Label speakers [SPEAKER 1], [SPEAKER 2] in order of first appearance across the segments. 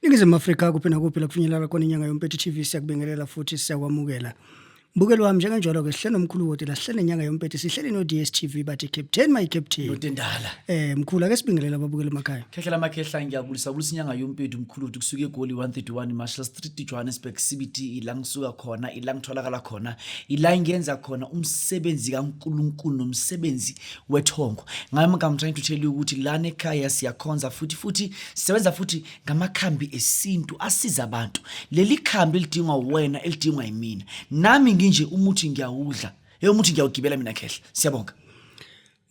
[SPEAKER 1] Ningizima Afrika kuphi nakuphi la kufinyelela khona Inyanga Yo MPEDI Tv siyakubingelela futhi siyakwamukela. Mbukelo wami njengenjalo ke sihlelo omkhulu wodi la sihlele Inyanga Yo MPEDI sihlele no DStv bathi Captain my Captain.
[SPEAKER 2] Notendala.
[SPEAKER 1] Mkhulu ake sibingelela ababukeli emakhaya.
[SPEAKER 2] Khehlela makhehla ngiyabulisa Inyanga Yo MPEDI umkhulu wodi kusuka eGoli 131 Marshall Street Johannesburg CBD ila ngisuka khona ila ngitholakala khona ila ngenza khona umsebenzi kaNkulunkulu nomsebenzi wethongo. I'm trying to tell you ukuthi lana ekhaya siyakhonza futhi sisebenza futhi ngamakhambi esintu asiza abantu. Leli khambi elidingwa wena elidingwa yimina. Nami nginje umuthi ngiyawudla umuthi ngiyawugibela mina khehla siyabonga.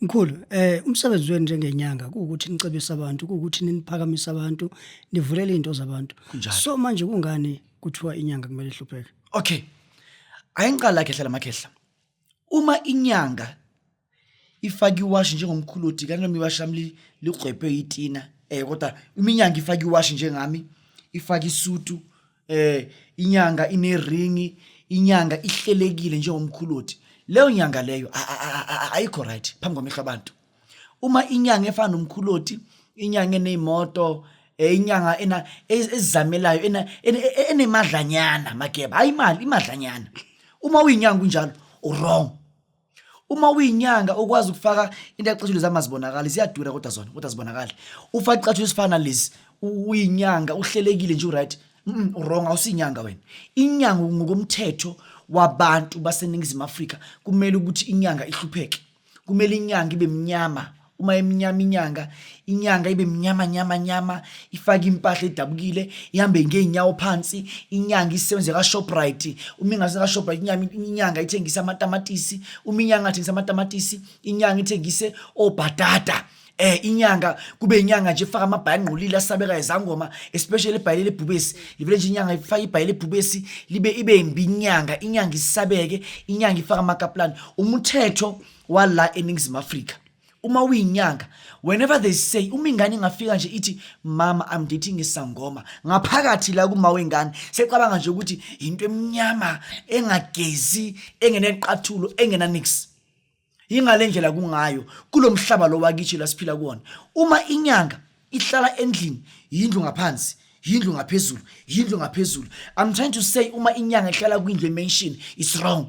[SPEAKER 1] Mkhulu umsebenzi wenu njengenyanga ukuthi nicebisa abantu ukuthi niphakamisa abantu nivulele into zabantu. So manje kungani kuthiwa inyanga kumele ihlupheke?
[SPEAKER 2] Okay, ayinqala khehla lamakhehla. Uma inyanga ifaki wash njengomkhuludi kanti noma iwashamli ligqwephe itina kodwa iminyanga ifaki wash njengami ifaki isutu inyanga ine ringi inyanga ihlelekile njengomkhuludi leyo nyanga leyo ayikho right phambi kwamehlo abantu. Uma inyanga efana nomkhuludi inyanga eneyimoto inyanga ezizamelayo enemadlanyana mageba hayi imali imadlanyana. Uma uyinyanga unjalo wrong. Uma uyinyanga okwazi ukufaka into exathule zamazibonakala ziyadura kodwa zibonakala ufaka ixathulo esifana lezi uyinyanga uhlelekile nje right wrong awusinyanga wena. Inyanga ngokomthetho wabantu baseNingizimu Afrika kumele ukuthi inyanga ihlupheke. Kumele inyanga ibe mnyama. Uma eminyama inyanga ibe mnyama ifake impahla edabukile ihambe ngeenyawo phansi. Inyanga isebenze ka Shoprite. Uma ingase ka Shoprite inyanga ithengisa amatamatisi. Uma inyanga ithengisa amatamatisi inyanga ithengise obhatata. Inyanga kube inyanga nje faka amabhanqulile asabeka izangoma especially ibhayile lebhubesi livele nje inyanga ifaka ibhayile lebhubesi ibe imbi inyanga isabeke inyanga ifaka amakaplan. Umthetho wala eNingizimu Afrika uma uyinyanga whenever they say uma ingane ingafika nje ithi mama I'm dating isangoma ngaphakathi la kuma wengane secabanga nje ukuthi into emnyama engagezi engeneqathulo engena nix. Ingale ndlela kungayo kulomhlaba lo wakithi la siphila kuona. Uma inyanga ihlala endlini yindlu ngaphansi yindlu ngaphezulu I'm trying to say uma inyanga ihlala kwindlu emansion it's wrong.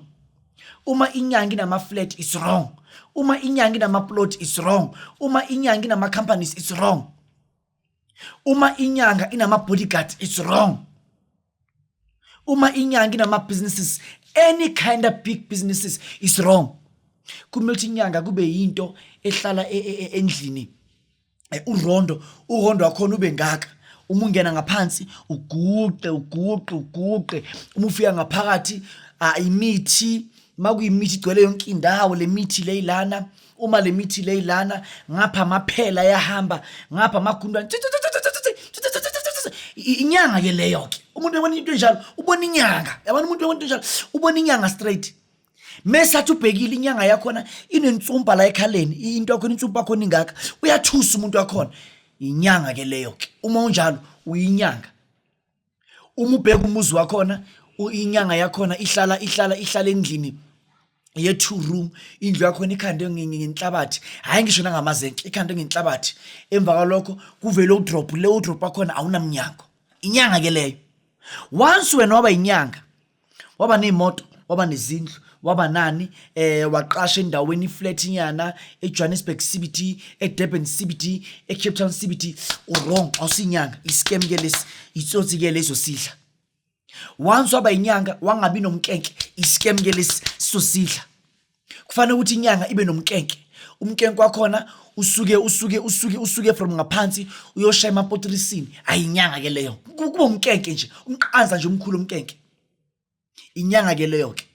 [SPEAKER 2] Uma inyanga inama flat it's wrong. Uma inyanga inama plot it's wrong. Uma inyanga inama companies it's wrong. Uma inyanga inama bodyguard it's wrong. Uma inyanga inama businesses any kind of big businesses is wrong. Kumele inyanga kube yinto ehlala endlini urondo wakhona ube ngaka. Uma ungena ngaphansi uguqe uma ufika ngaphakathi imithi makuyimithi igcwele yonke indawo le mithi leyilana. Uma le mithi leyilana ngapha amaphela yahamba ngapha amakhundwa inyanga ke leyo ke. Umuntu ebona into enjalo ubona inyanga. Yabona umuntu ebona into enjalo ubona inyanga straight. Mesathi ubhekile inyanga yakhona inentsumpa la ekhaleni into yakho intsumpa yakho ingaka uyathusa umuntu wakhona inyanga ke leyo ke. Uma unjalo uyinyanga. Uma ubheka umuzi wakhona inyanga yakhona ihlala endlini ye 2 room indlu yakhona ikhandwe ngenhlabathi hayi ngisho nangamazenke ikhandwe ngenhlabathi emva kwalokho kuvele udrop wakhona awunamnyango inyanga ke leyo. Once wena waba inyanga waba nemoto waba nezindlu waba nani waqasha endaweni flat nyana eJohannesburg CBD eDurban CBD eCape Town CBD wrong awusinyanga iscam ke lesi itsotsi ke lezo sidla. Once waba inyanga wangabi nomkenke iscam ke lesi sosidla. Kufanele ukuthi inyanga ibe nomkenke. Umkenke wakhona usuke from ngaphansi uyoshaya emapotrisini ayinyanga ke leyo. Kuba umkenke nje umqanza nje umkhulu umkenke inyanga ke leyo ke.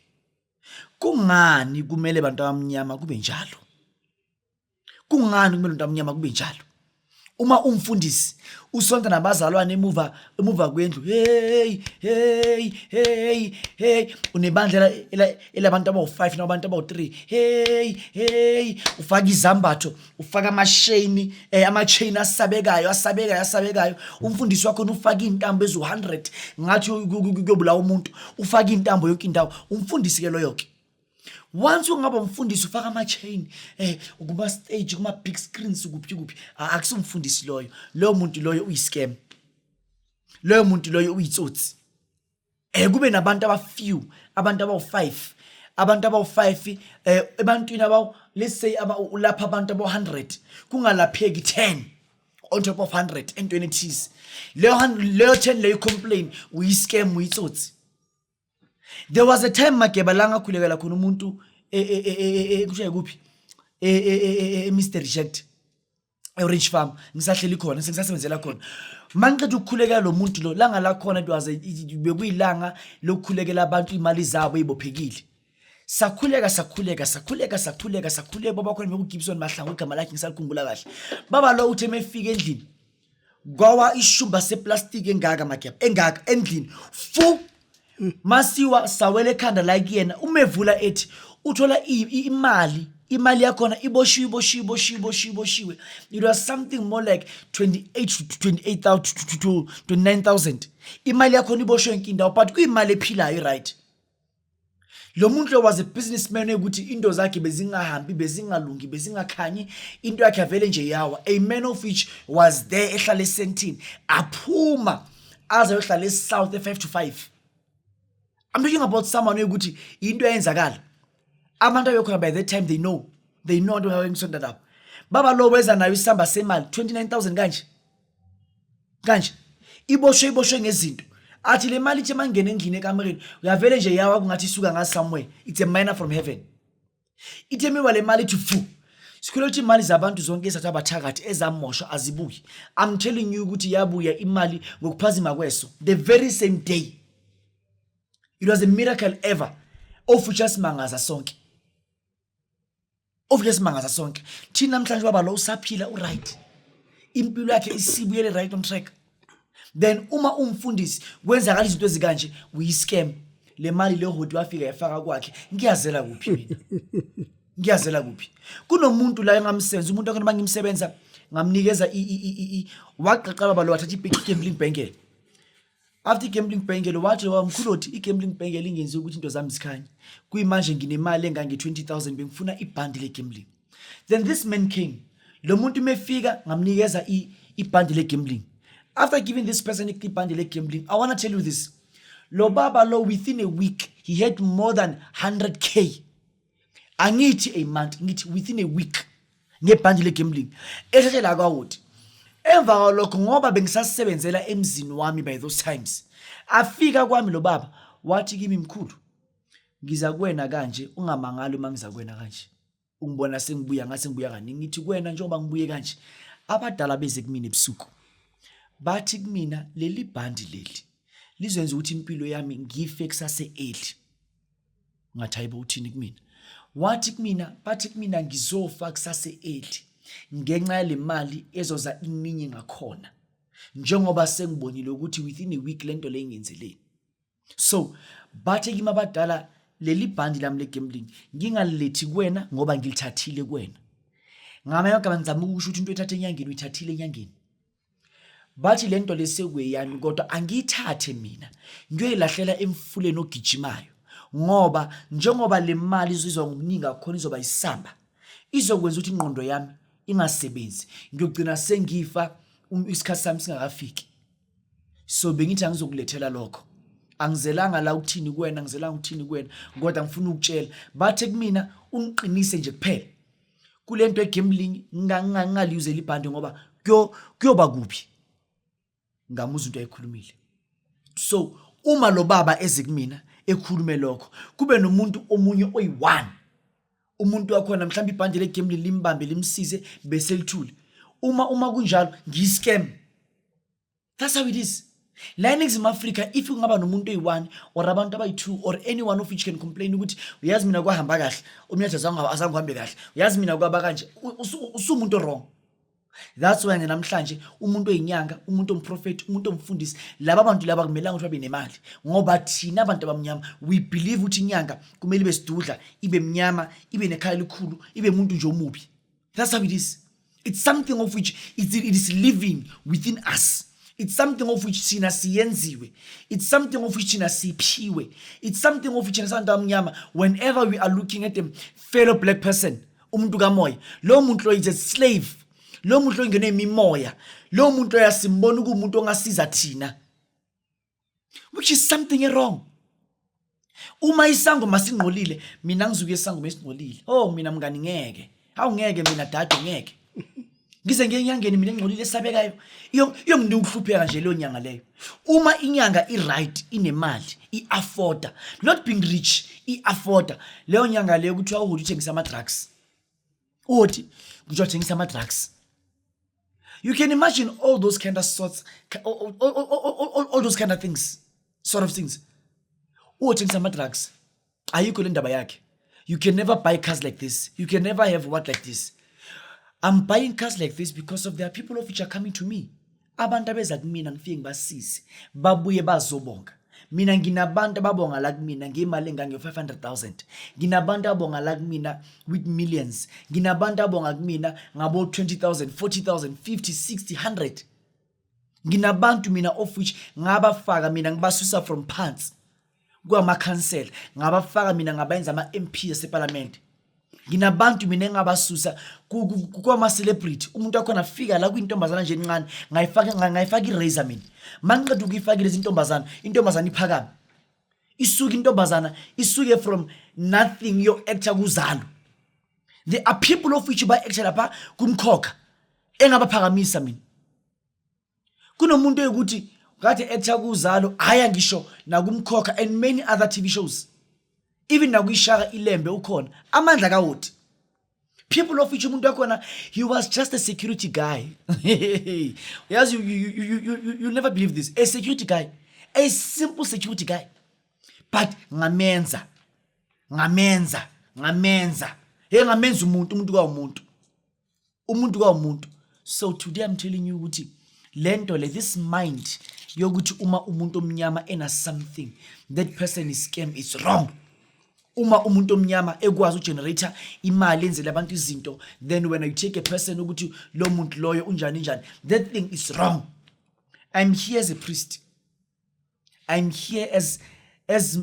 [SPEAKER 2] Kungani kumele abantu abamnyama kube njalo? Kungani kumele abantu abamnyama kube njalo? Uma umfundisi usonta nabazalwane emuva kwendlu, hey, unebandla elabantu abawu5 nabantu abawu3, hey, ufaka izambatho, ufaka amasheni, ama-chain asabekayo. Umfundisi wakho ufaka intambo ezu100 ngathi kuyobulawa umuntu, ufaka intambo yonke indawo. Umfundisi ke loyo ke. Once ungaba umfundisi ufaka ama-chain, kuma stage, kuma big screens, kuphi akusumfundisi loyo. Loyo muntu loyo uyiscam. Loyo muntu loyo uyitsotsi. Kube nabantu abafew, abantu abawu5, ebantwini let's say ulapha abantu abawu100, kungalapheki 10 on top of 100 entweni thize. Leyo 10 leyo complain, uyiscam, uyitsotsi. There was a time Makeba langa khulekela khona umuntu kushaye kuphi Mr Reject Orange Farm, ngisahleli khona sengisasebenzela khona. Mangiqeda ukukhulekela lo muntu lo, langa la khona bekuyilanga lokukhulekela abantu imali zabo ezibophekile. Sakhuleka baba khona bekugibson Mahlangu igama lakhe ngisalikhumbula kahle. Baba lo uthe mefika endlini kwawa ishumba seplastic engaka Makeba, engaka endlini fu masiwa sawele ekhanda la kuyena. Umevula ethi uthola imali yakhona iboshiwe. It was something more like 28 to 28,000 to 29,000. Imali yakhona iboshwe inkinda, but kuyimali ephilayo, right? Lo muntu was a businessman ukuthi into zakhe bezingahambi, bezingalungi, bezingakhanyi, into yakhe avele nje yawa. A man of which was there ehlala esentini, aphuma aze yohlala eSouth 5 to 5. I'm talking about someone ukuthi into eyenzakala. Abantu abekhona by that time they know what I'm saying up. Baba lo weza nayo isamba semali 29,000 kanje. Iboshwe ngezinto. Athi le mali ithi mangene endlini ekamereni, uyavele nje yawa kungathi isuka nga somewhere. It's a minor from heaven. Ithemiwa le mali to fu. Sikhuleka ukuthi imali zabantu zonke esathi abathakathi ezamoshwa azibuyi. I'm telling you ukuthi yabuya imali ngokuphazima kweso the very same day. It was a miracle ever. Ofujasimanga sonke. Thina namhlanje baba lo usaphila right. Impilo yakhe isibuyele right on track. Then uma umfundisi kwenzakala izinto ezikanje, uyiscam. Le mali le hoti wafika yafaka kwakhe. Ngiyazela kuphi mina? Kunomuntu la engamsebenza, umuntu akona mangimsebenza ngamnikeza waqaqala baba lo wathatha i-gambling bengel. After gambling bengel wathi wamkhuloti i-gambling bengel ingenzi ukuthi into zami zikhanye. Kuyimanje nginemali engange 20,000 bengifuna ibhandi le-gambling. Then this man came. Lo muntu mefika ngamnikeza ibhandi le-gambling. After giving this person ibhandi le-gambling, I want to tell you this. Lo baba lo within a week he had more than 100K. Angithi a month, ngithi within a week ngebhandi le-gambling. Eshatshela kwawuthi emva lokho ngoba bengisasebenzela emzini wami by those times, afika kwami lo baba wathi kimi mkhulu, ngiza kuwena kanje, ungamangali uma ngiza kuwena kanje. Ungibona sengibuya ngase ngibuya kaningi. Ngithi kuwena njengoba ngibuye kanje, abadala beze kumina ebusuku bathi kumina leli bhandi leli lizenza ukuthi impilo yami ngife kusase early. Ngathi hayibo uthini kumina? Wathi kumina, bathi kumina ngizofa kusase early ngenxa yale mali ezoza iningi ngakhona, njengoba sengibonile ukuthi within a week lento le ingenzeleni. So bathi kimi abadala leli bhandi lami le-gambling ngingalilethi kuwena ngoba ngilithathile kuwena. Ngamanye amagama ngizama ukusho ukuthi into ethathe enyangeni uyithathile enyangeni. Bathi lento lesekuyami kodwa angiyithathe mina ngiyoyilahlela emfuleni ogijimayo, ngoba njengoba le mali izizwa ngokuningi kakhona izoba isamba, izokwenza ukuthi ingqondo yami ingasebenzi, ngiyogcina sengifa isikhathi sami singakafiki. So bengithi angizokulethela lokho, angizelanga la ukuthini kuwena, kodwa ngifuna ukutshela. Bathe kumina ungiqinise nje kuphela kulento egambling, ngingaliyuzela ibhandi ngoba kuyoba kuphi. Ngamuza into ayikhulumile. So uma lo baba eze kumina ekhulume lokho, kube nomuntu omunye oyi1, umuntu wakhona mhlawumbe ibhandi le-gambling limbambe limsize bese lithule. Uma kunjalo ngiscam. That's how it is. La eNingizimu Afrika, if ungaba nomuntu oyi1 or abantu abayi2 or anyone of which can complain ukuthi uyazi mina kwahamba kahle, umnyatha azangihambe kahle, uyazi mina kwaba kanje, usumuntu wrong. That's why namhlanje umuntu oyinyanga, umuntu omprofeti, umuntu omfundisi, laba bantu laba kumelanga ukuthi babe nemali. Ngoba thina abantu abamnyama we believe ukuthi inyanga kumele ibe sidudla, ibe mnyama, ibe nekhaya elikhulu, ibe umuntu nje omubi. That's how it is. It's something of which it is living within us. It's something of which thina siyenziwe. It's something of which thina siphiwe. It's something of which thina abamnyama whenever we are looking at a fellow black person, umuntu kamoya, lo muntu lo is a slave. Lo muntu lo ngene imimoya, lo muntu yasimbona ukumuntu ongasiza thina, which is something wrong. Uma isango masingqolile, mina ngizuke isango mesingqolile. Oh mina mngani ngeke. Awungeke mina dade ngeke. Ngize ngenyangeni mina engqolile esabekayo. Iyongini ukuhlupheka nje lo nyanga leyo. Uma inyanga i-right inemali, i-afforda, not being rich, i-afforda. Leyo nyanga leyo kuthiwa ukuthi uthengisa ama-drugs. Uthi kuthiwa uthengisa ama-drugs. You can imagine all those kind of sorts, all those kind of things, sort of things. Uthengisa ama-drugs. Ayikho le ndaba yakhe. You can never buy cars like this. You can never have what like this. I'm buying cars like this because of there are people of which are coming to me. Abantu abeza kumina ngifike ngibasise, babuye bazobonga. Mina nginabantu ababonga la kumina ngemali engange 500,000. Nginabantu abonga la kumina with millions. Nginabantu abonga kumina ngabo 20,000, 40,000, 50, 60, 100. Nginabantu mina of which ngabafaka mina ngibasusa from pants. Kwama council ngabafaka mina ngabenza ama MP eseparlament. Nginabantu mina engabasusa kwama celebrity, umuntu akhona afika la kwintombazana nje encane ngayifaka irazor mina. Mangiqeda ukuyifaka lezi intombazana iphakama. Isuka intombazana isuke from nothing yo actor kuzalo. There are people of which ba actor lapha kumkhokha engabaphakamisa mina. Kunomuntu ukuthi ngathi actor kuzalo aya ngisho nakumkhokha and many other TV shows. Even nakuyishaka ilembe ukhona amandla kawuthi. People of which umuntu wakhona he was just a security guy. Yes, you never believe this. A security guy, a simple security guy, but ngamenza umuntu ka umuntu. So today I'm telling you ukuthi lento le this mind yokuthi uma umuntu omnyama ena something, that person is scam, it's wrong. Uma umuntu omnyama ekwazi ugenerator imali enzele abantu izinto, then when you take a person ukuthi lo muntu loyo unjani, that thing is wrong. I'm here as a priest. I'm here as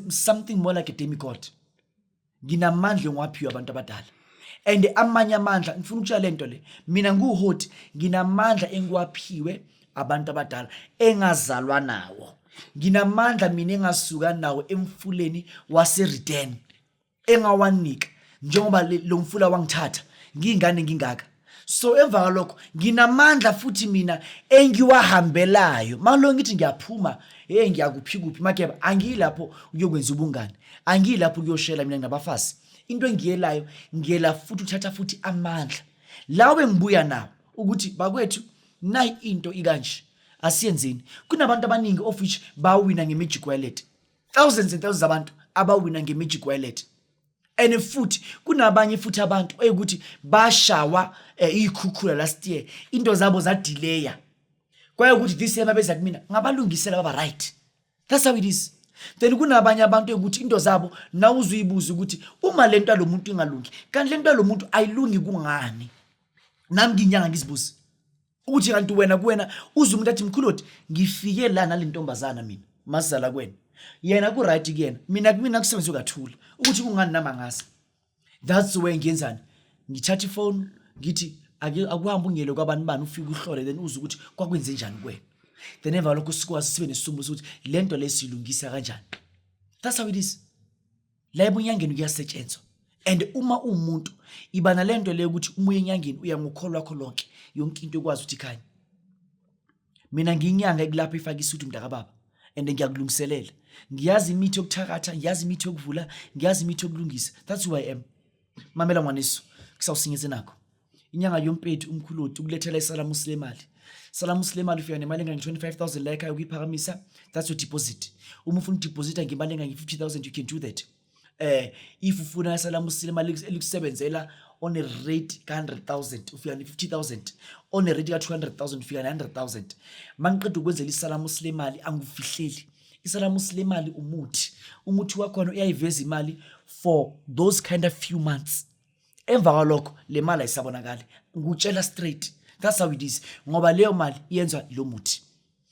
[SPEAKER 2] something more like a demigod. Nginamandla ngwaphiwa abantu abadala. And amanye amandla ngifuna ukutshala lento le. Mina nguhoti nginamandla engwaphiwe abantu abadala engazalwa nawo. Nginamandla mina engasuka nawo emfuleni waseReden. Engawanika njengoba lo mfula wangithatha ngingane ngingaka. So emva lokho nginamandla futhi mina engiwahambelayo. Malo ngithi ngiyaphuma ngiyakuphikuphi makeba angilapho uyokwenza ubungane. Angilapho ukuyoshela mina nabafazi. Into engiyelayo ngiyela futhi uthatha futhi amandla. Lawe ngibuya nawo ukuthi bakwethu nayi into ikanje asiyenzeni. Kunabantu abaningi of which bawina nge-magic wallet. Thousands and thousands zabantu abawina nge-magic wallet. And futhi kunabanye futhi abantu ukuthi bashawa ikhukhula last year into zabo za delaya. Kwaye ukuthi this year babeza kumina ngabalungisela baba right. That's how it is. Then kunabanye abantu ukuthi into zabo na uzuyibuza ukuthi uma lento alomuntu ingalungi kanti lento alomuntu ayilungi kungani. Nami nginyanga ngizibuza ukuthi kanti wena kuwena uze umuntu athi mkhuloti ngifike la nalentombazana mina masizala kwena yena ku right kuyena mina kusebenza ukathula ukuthi kungani nama ngase. That's why ngiyenzani ngithatha ifone ngithi akuhamba ungele kwabantu bani ufike uhlole then uze ukuthi kwakwenze njani kuwena. Then eva lokho sikwazi sibe nesumbuzo ukuthi lento lesilungisa kanjani. That's how it is. La ebunyangeni kuyasetshenzwa. And uma umuntu ibana lento le ukuthi umuye enyangeni uyangukholwa wakho lonke yonke into ekwazi ukuthi ikhanye. Mina ngiyinyanga ekulapha ifaka isuthi mntaka baba and ngiyakulungiselela. Ngiyazi imithi yokuthakatha, ngiyazi imithi yokuvula, ngiyazi imithi yokulungisa. That's who I am. Mamela ngwaneso, kusawusingise nakho. Inyanga yompedi umkhuloti ukulethela isalamu silemali. Salamu silemali ufika nemali engange 25,000 la ekhaya ukuyiphakamisa. That's your deposit. Uma ufuna udeposita ngemali engange 50,000 you can do that. If ufuna isalamu silemali elikusebenzela on a rate ka-100,000 ufika ne-50,000, on a rate ka-200,000 ufika ne-100,000. Mangiqeda ukwenzela isalamusi lemali angufihleli. Isalamusi lemali umuthi wakhona uyayiveza imali for those kind of few months. Emva kwalokho le mali ayisabonakali. Ngutshela straight, that's how it is, ngoba leyo mali iyenzwa lo muthi.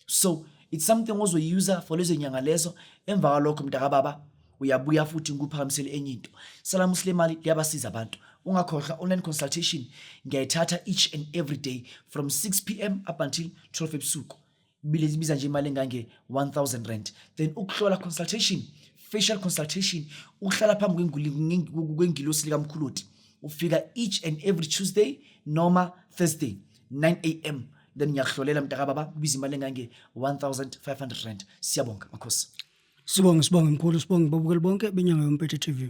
[SPEAKER 2] So it's something ozoyiuser for lezo nyanga lezo. Emva kwalokho mntaka baba uyabuya futhi ngikuphakamisele enye into. Isalamusi lemali liyabasiza abantu. Ungakhohlwa online consultation ngiyayithatha each and every day from 6 p.m. up until 12 ebusuku. Biza nje imali engange 1,000 rand. Then ukuhlola consultation, facial consultation, uhlala phambi kwengilosi likamkhuloti. Ufika each and every Tuesday noma Thursday 9 a.m. Then ngiyahlolela mntaka baba biza imali engange 1,500 rand. Siyabonga makhosi.
[SPEAKER 1] Sibonge mkhulu, sibonge babukeli bonke beNyanga Yo MPEDI TV.